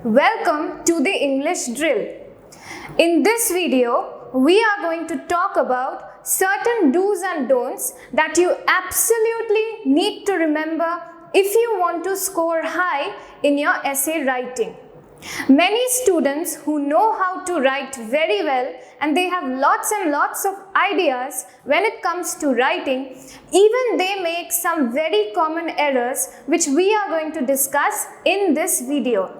welcome to the English drill. In this video, we are going to talk about certain do's and don'ts that you absolutely need to remember if you want to score high in your essay writing. Many students who know how to write very well and they have lots and lots of ideas when it comes to writing, even they make some very common errors which we are going to discuss in this video.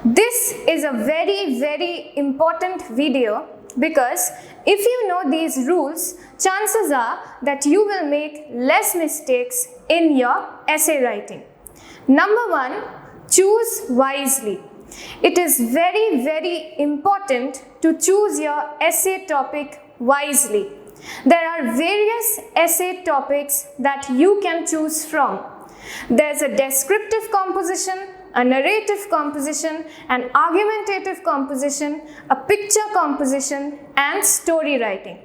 This is a very important video because if you know these rules, chances are that you will make less mistakes in your essay writing. Number 1, choose wisely. It is very important to choose your essay topic wisely. There are various essay topics that you can choose from. There's a descriptive composition, a narrative composition, an argumentative composition, a picture composition, and story writing.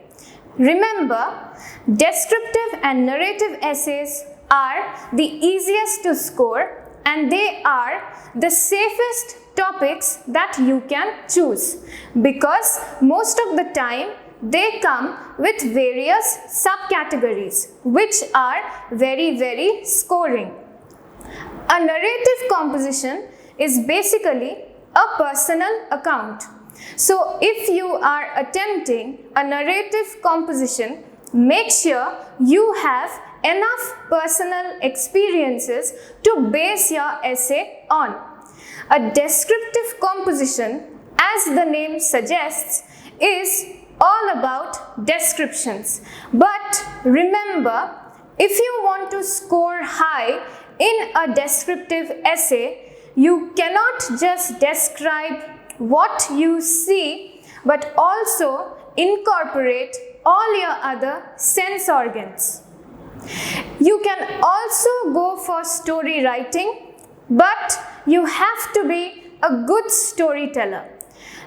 Remember, descriptive and narrative essays are the easiest to score and they are the safest topics that you can choose because most of the time they come with various subcategories which are very scoring. A narrative composition is basically a personal account. So if you are attempting a narrative composition, make sure you have enough personal experiences to base your essay on. A descriptive composition, as the name suggests, is all about descriptions. But remember, if you want to score high in a descriptive essay, you cannot just describe what you see, but also incorporate all your other sense organs. You can also go for story writing, but you have to be a good storyteller.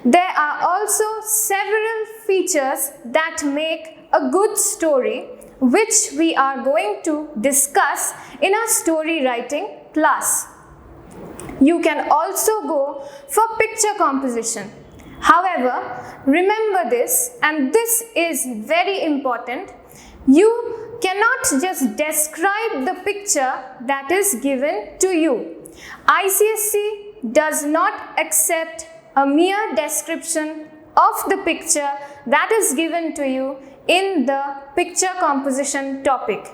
There are also several features that make a good story, which we are going to discuss in our story writing class. You can also go for picture composition. However, remember this, and this is very important, you cannot just describe the picture that is given to you. ICSE does not accept a mere description of the picture that is given to you in the picture composition topic.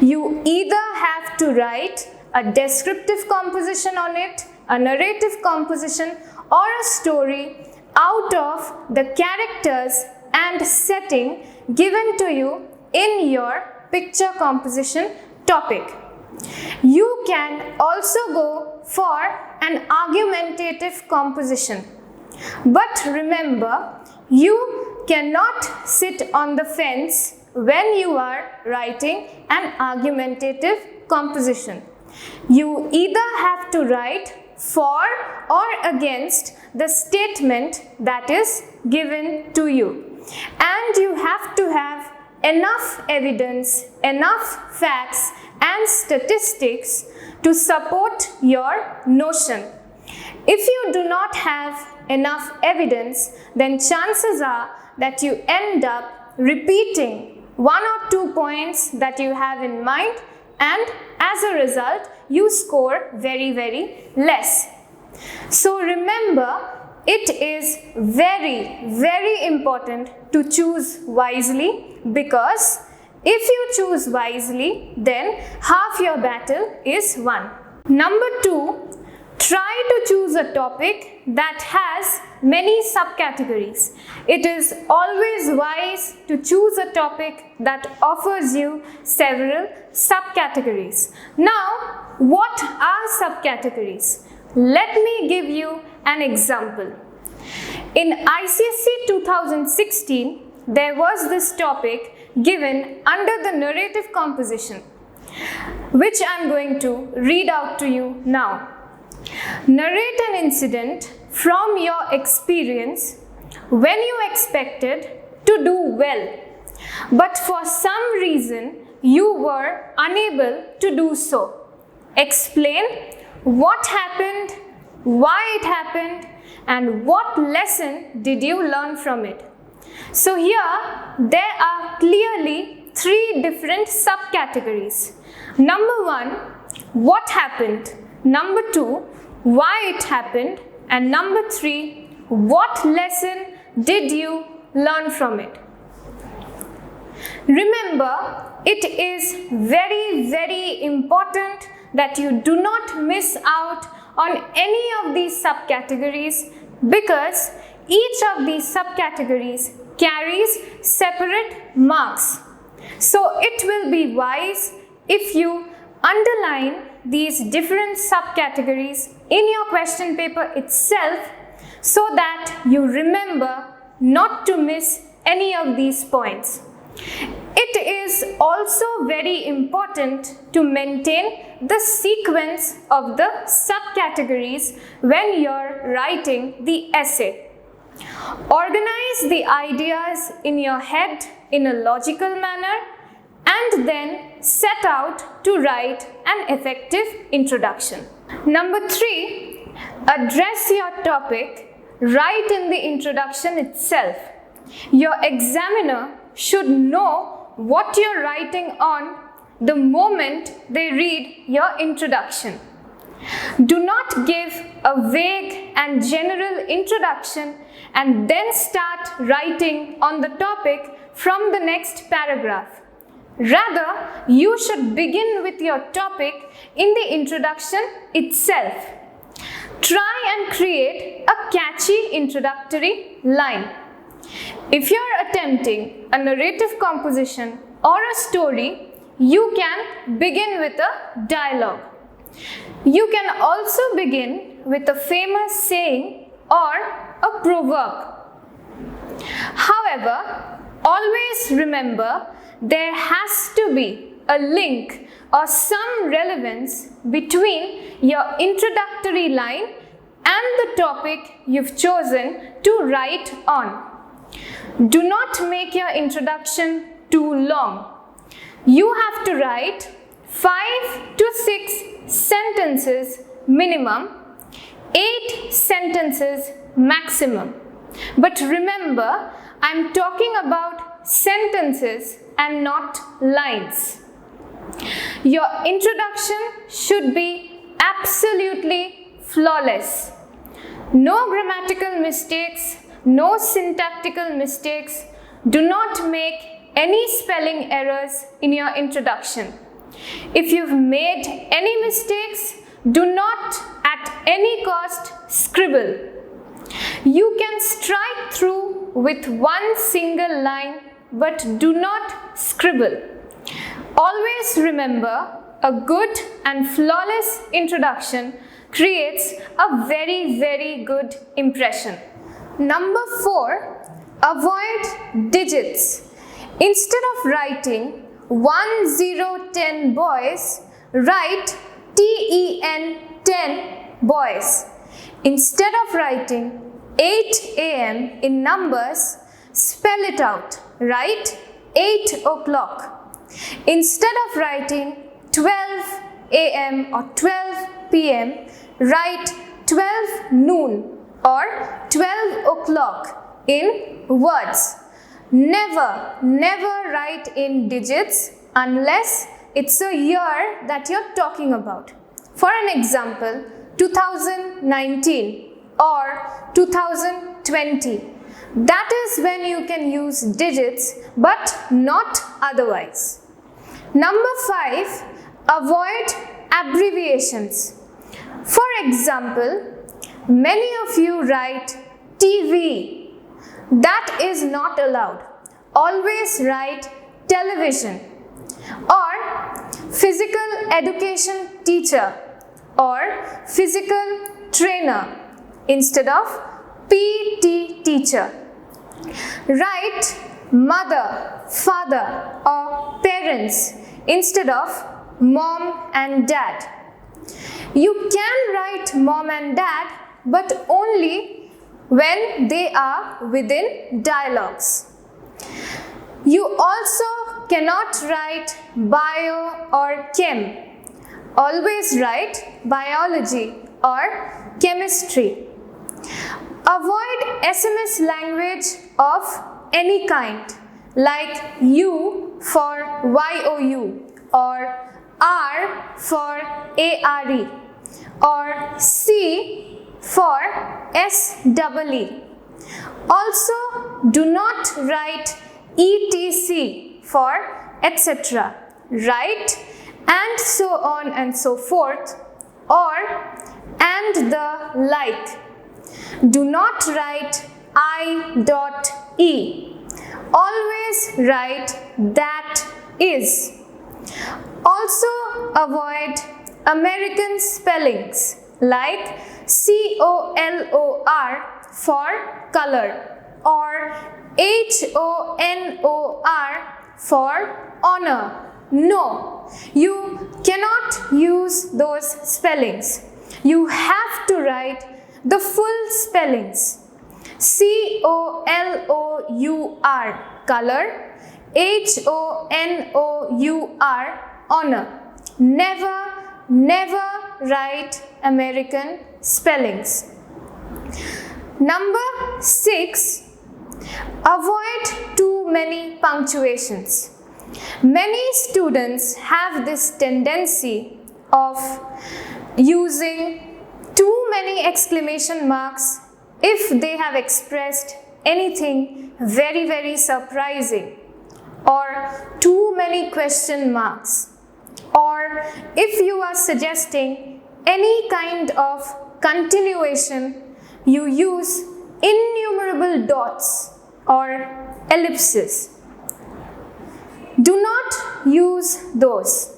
You either have to write a descriptive composition on it, a narrative composition, or a story out of the characters and setting given to you in your picture composition topic. You can also go for an argumentative composition. But remember, you cannot sit on the fence when you are writing an argumentative composition. You either have to write for or against the statement that is given to you. And you have to have enough evidence, enough facts and statistics to support your notion. If you do not have enough evidence, then chances are that you end up repeating 1 or 2 points that you have in mind, and as a result, you score very less. So remember, it is very important to choose wisely, because if you choose wisely, then half your battle is won. Number 2, try to choose a topic that has many subcategories. It is always wise to choose a topic that offers you several subcategories. Now, what are subcategories? Let me give you an example. In ICSE 2016, there was this topic given under the narrative composition, which I am going to read out to you now. Narrate an incident from your experience when you expected to do well, but for some reason you were unable to do so. Explain what happened why it happened, and what lesson did you learn from it. So here there are clearly three different subcategories. Number one, what happened. Number two, why it happened. And number three, what lesson did you learn from it. Remember, it is very, very important that you do not miss out on any of these subcategories, because each of these subcategories carries separate marks. So it will be wise if you underline these different subcategories in your question paper itself, so that you remember not to miss any of these points. It is also very important to maintain the sequence of the subcategories when you're writing the essay. Organize the ideas in your head in a logical manner and then set out to write an effective introduction. Number three, address your topic right in the introduction itself. Your examiner should know what you're writing on the moment they read your introduction. Do not give a vague and general introduction and then start writing on the topic from the next paragraph. Rather, you should begin with your topic in the introduction itself. Try and create a catchy introductory line. If you're attempting a narrative composition or a story, you can begin with a dialogue. You can also begin with a famous saying or a proverb. However, always remember there has to be a link or some relevance between your introductory line and the topic you've chosen to write on. Do not make your introduction too long. You have to write 5 to 6 sentences minimum, 8 sentences maximum. But remember, I'm talking about sentences and not lines. Your introduction should be absolutely flawless. No grammatical mistakes, no syntactical mistakes. Do not make any spelling errors in your introduction. If you've made any mistakes, do not at any cost scribble. You can strike through with one single line, but do not scribble. Always remember, a good and flawless introduction creates a very, very good impression. Number 4, avoid digits. Instead of writing 1, 0, 10 boys, write TEN 10 boys. Instead of writing 8 AM in numbers, spell it out. Write 8 o'clock. Instead of writing 12 AM or 12 PM, write 12 noon or 12 o'clock in words. Never, never write in digits unless it's a year that you're talking about. For an example, 2019 or 2020. That is when you can use digits, but not otherwise. Number 5, avoid abbreviations. For example, many of you write TV. That is not allowed. Always write television or physical education teacher or physical trainer instead of PT teacher. Write mother, father or parents instead of mom and dad. You can write mom and dad, but only when they are within dialogues. You also cannot write bio or chem. Always write biology or chemistry. Avoid SMS language of any kind, like U for YOU or R for ARE or C for SEE. Also, do not write ETC for etc. Write and so on and so forth or and the like. Do not write I.E. Always write that is. Also avoid American spellings like COLOR for color or HONOR for honor. No, you cannot use those spellings. You have to write the full spellings. COLOUR color, HONOUR honor. Never write American spellings. Number 6, avoid too many punctuations. Many students have this tendency of using too many exclamation marks if they have expressed anything very surprising, or too many question marks, or if you are suggesting any kind of continuation, you use innumerable dots or ellipses. Do not use those.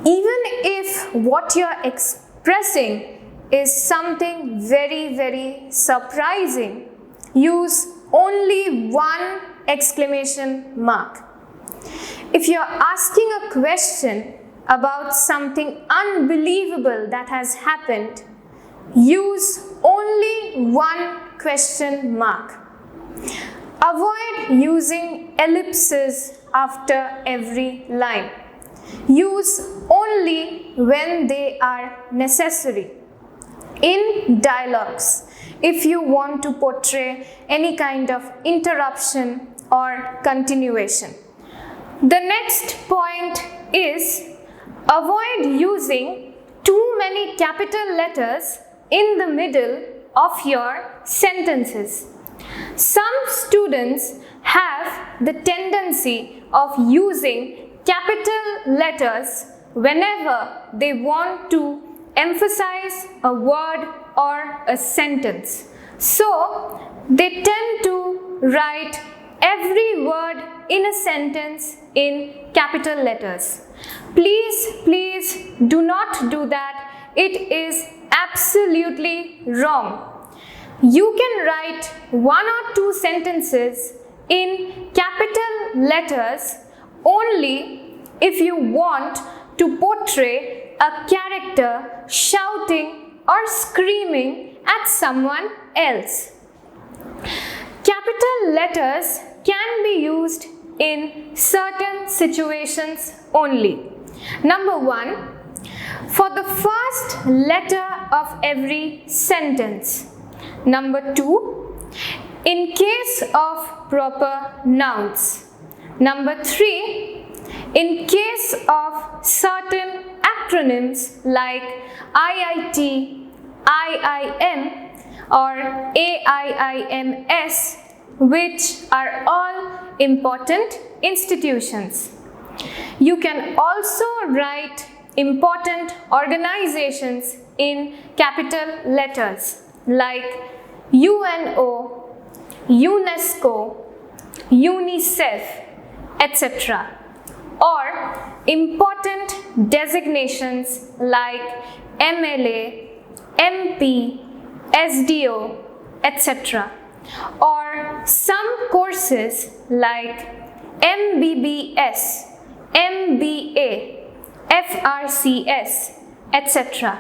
Even if what you are expressing is something very surprising, use only one exclamation mark. If you are asking a question about something unbelievable that has happened, use only one question mark. Avoid using ellipses after every line. Use only when they are necessary. In dialogues, if you want to portray any kind of interruption or continuation. The next point is avoid using too many capital letters in the middle of your sentences. Some students have the tendency of using capital letters whenever they want to emphasize a word or a sentence. So, they tend to write every word in a sentence in capital letters. Please do not do that. It is absolutely wrong. You can write 1 or 2 sentences in capital letters only if you want to portray a character shouting or screaming at someone else. Capital letters can be used in certain situations only. Number 1, for the first letter of every sentence. Number 2, in case of proper nouns. Number 3, in case of certain acronyms like IIT, IIM or AIIMS, which are all important institutions. You can also write important organizations in capital letters like UNO, UNESCO, UNICEF, etc. or important designations like MLA, MP, SDO, etc. or some courses like MBBS, MBA, FRCS, etc.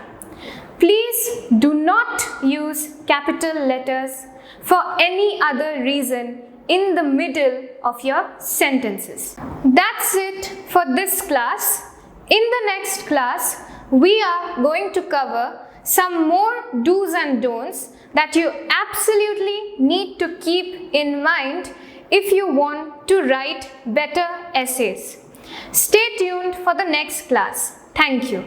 Please do not use capital letters for any other reason in the middle of your sentences. That's it for this class. In the next class, we are going to cover some more do's and don'ts that you absolutely need to keep in mind if you want to write better essays. Stay tuned for the next class. Thank you.